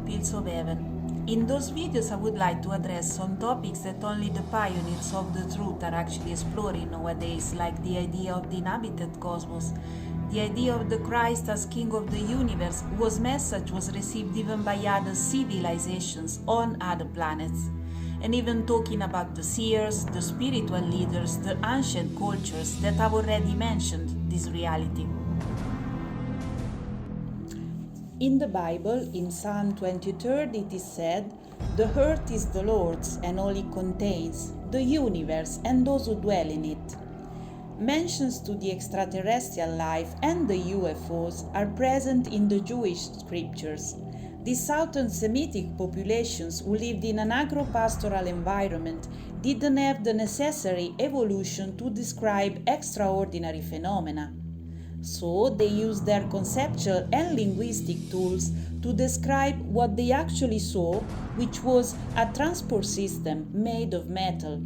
Pills of Heaven. In those videos I would like to address some topics that only the pioneers of the truth are actually exploring nowadays, like the idea of the inhabited cosmos, the idea of the Christ as King of the universe, whose message was received even by other civilizations on other planets, and even talking about the seers, the spiritual leaders, the ancient cultures that have already mentioned this reality. In the Bible, in Psalm 23, it is said, "The earth is the Lord's and all it contains, the universe and those who dwell in it." Mentions to the extraterrestrial life and the UFOs are present in the Jewish scriptures. These Southern Semitic populations who lived in an agro-pastoral environment didn't have the necessary evolution to describe extraordinary phenomena. So they used their conceptual and linguistic tools to describe what they actually saw, which was a transport system made of metal.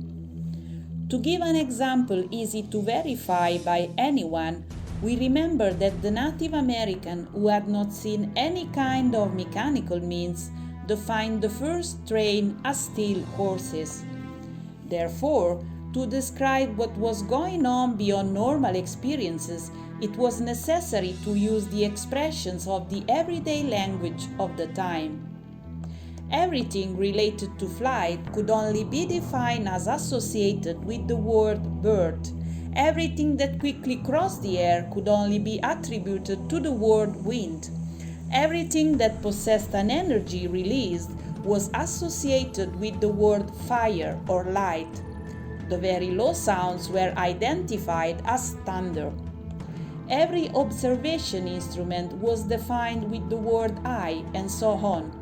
To give an example easy to verify by anyone, we remember that the Native American who had not seen any kind of mechanical means defined the first train as steel horses. Therefore, to describe what was going on beyond normal experiences, it was necessary to use the expressions of the everyday language of the time. Everything related to flight could only be defined as associated with the word bird. Everything that quickly crossed the air could only be attributed to the word wind. Everything that possessed an energy released was associated with the word fire or light. The very low sounds were identified as thunder. Every observation instrument was defined with the word eye, and so on.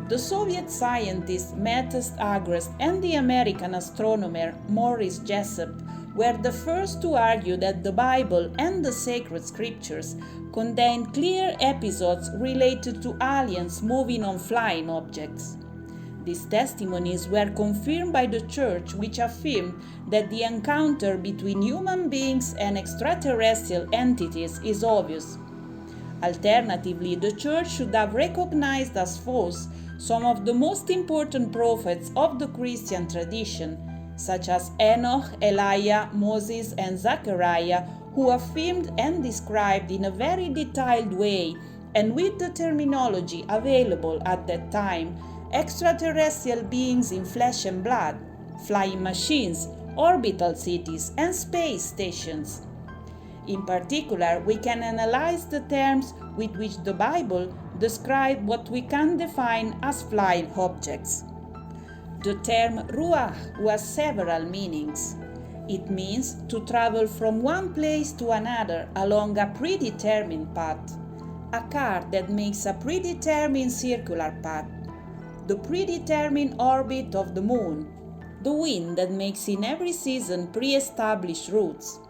The Soviet scientist Matthäus Agrest and the American astronomer Maurice Jessup were the first to argue that the Bible and the sacred scriptures contained clear episodes related to aliens moving on flying objects. These testimonies were confirmed by the Church, which affirmed that the encounter between human beings and extraterrestrial entities is obvious. Alternatively, the Church should have recognized as false some of the most important prophets of the Christian tradition, such as Enoch, Elijah, Moses, and Zechariah, who affirmed and described in a very detailed way, and with the terminology available at that time, extraterrestrial beings in flesh and blood, flying machines, orbital cities, and space stations. In particular, we can analyze the terms with which the Bible describes what we can define as flying objects. The term Ruach has several meanings. It means to travel from one place to another along a predetermined path, a car that makes a predetermined circular path, the predetermined orbit of the moon, the wind that makes in every season pre-established routes.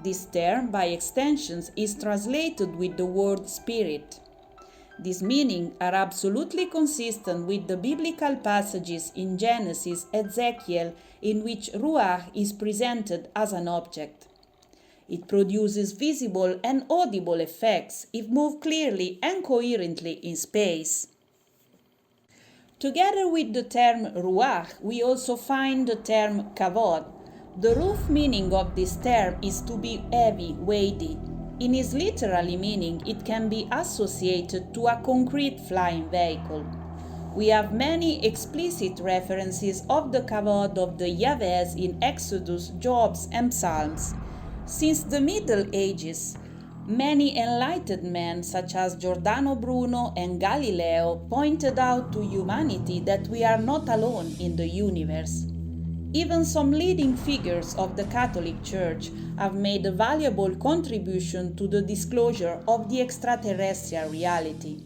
This term, by extension, is translated with the word spirit. These meanings are absolutely consistent with the biblical passages in Genesis, Ezekiel, in which Ruach is presented as an object. It produces visible and audible effects if moved clearly and coherently in space. Together with the term Ruach, we also find the term Kavod. The root meaning of this term is to be heavy, weighty. In its literal meaning, it can be associated to a concrete flying vehicle. We have many explicit references of the Kavod of the Yahwehs in Exodus, Job, and Psalms. Since the Middle Ages, many enlightened men such as Giordano Bruno and Galileo pointed out to humanity that we are not alone in the universe. Even some leading figures of the Catholic Church have made a valuable contribution to the disclosure of the extraterrestrial reality.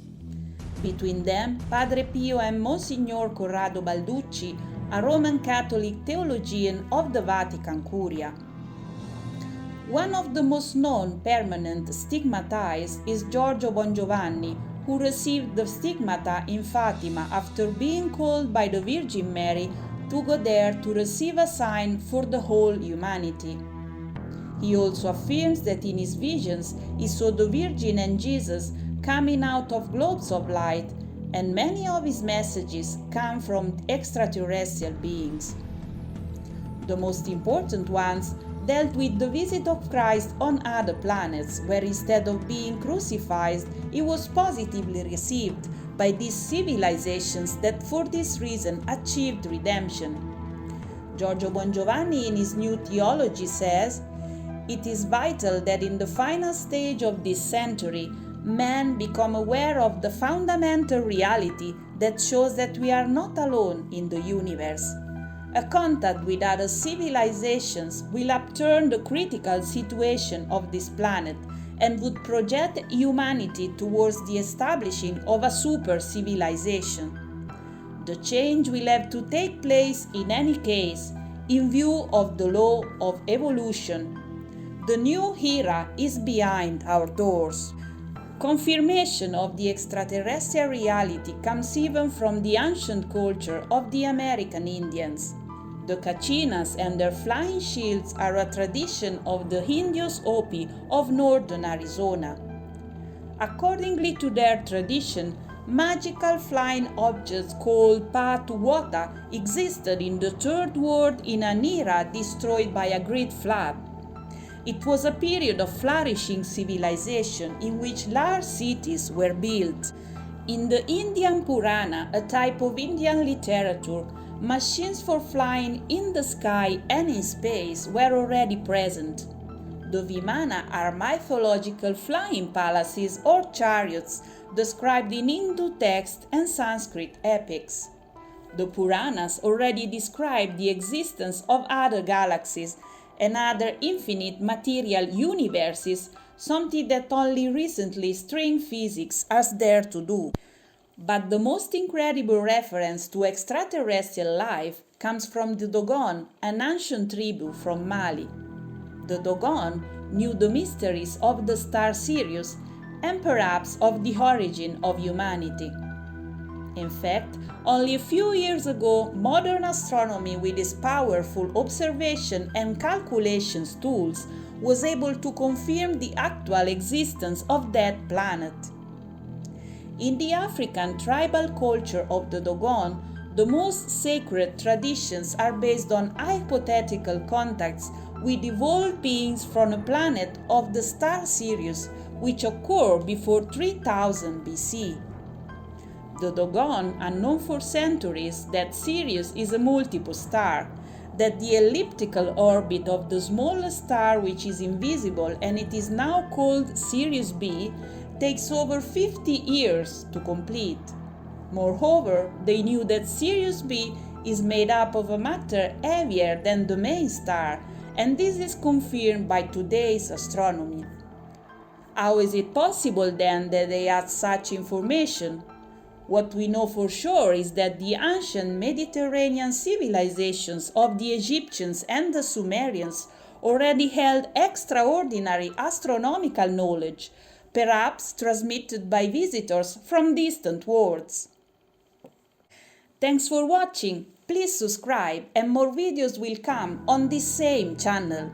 Between them, Padre Pio and Monsignor Corrado Balducci, a Roman Catholic theologian of the Vatican Curia. One of the most known permanent stigmatists is Giorgio Gonzovani, who received the stigmata in Fatima after being called by the Virgin Mary to go there to receive a sign for the whole humanity. He also affirms that in his visions he saw the Virgin and Jesus coming out of globes of light, and many of his messages come from extraterrestrial beings. The most important ones dealt with the visit of Christ on other planets, where instead of being crucified, he was positively received by these civilizations that for this reason achieved redemption. Giorgio Gonzovani in his New Theology says, "It is vital that in the final stage of this century, men become aware of the fundamental reality that shows that we are not alone in the universe. A contact with other civilizations will upturn the critical situation of this planet and would project humanity towards the establishing of a super civilization. The change will have to take place in any case, in view of the law of evolution. The new era is behind our doors." Confirmation of the extraterrestrial reality comes even from the ancient culture of the American Indians. The Kachinas and their flying shields are a tradition of the Indios Hopi of northern Arizona. Accordingly to their tradition, magical flying objects called Patuwata existed in the Third World in an era destroyed by a great flood. It was a period of flourishing civilization in which large cities were built. In the Indian Purana, a type of Indian literature, machines for flying in the sky and in space were already present. The Vimana are mythological flying palaces or chariots described in Hindu texts and Sanskrit epics. The Puranas already described the existence of other galaxies and other infinite material universes, something that only recently string physics has dared to do. But the most incredible reference to extraterrestrial life comes from the Dogeon, an ancient tribe from Mali. The Dogeon knew the mysteries of the star Sirius and perhaps of the origin of humanity. In fact, only a few years ago, modern astronomy with its powerful observation and calculations tools was able to confirm the actual existence of that planet. In the African tribal culture of the Dogon, the most sacred traditions are based on hypothetical contacts with evolved beings from a planet of the star Sirius, which occurred before 3000 BC. The Dogon had known for centuries that Sirius is a multiple star, that the elliptical orbit of the smallest star, which is invisible and it is now called Sirius B, takes over 50 years to complete. Moreover, they knew that Sirius B is made up of a matter heavier than the main star, and this is confirmed by today's astronomy. How is it possible then that they had such information? What we know for sure is that the ancient Mediterranean civilizations of the Egyptians and the Sumerians already held extraordinary astronomical knowledge, perhaps transmitted by visitors from distant worlds. Thanks for watching. Please subscribe and more videos will come on this same channel.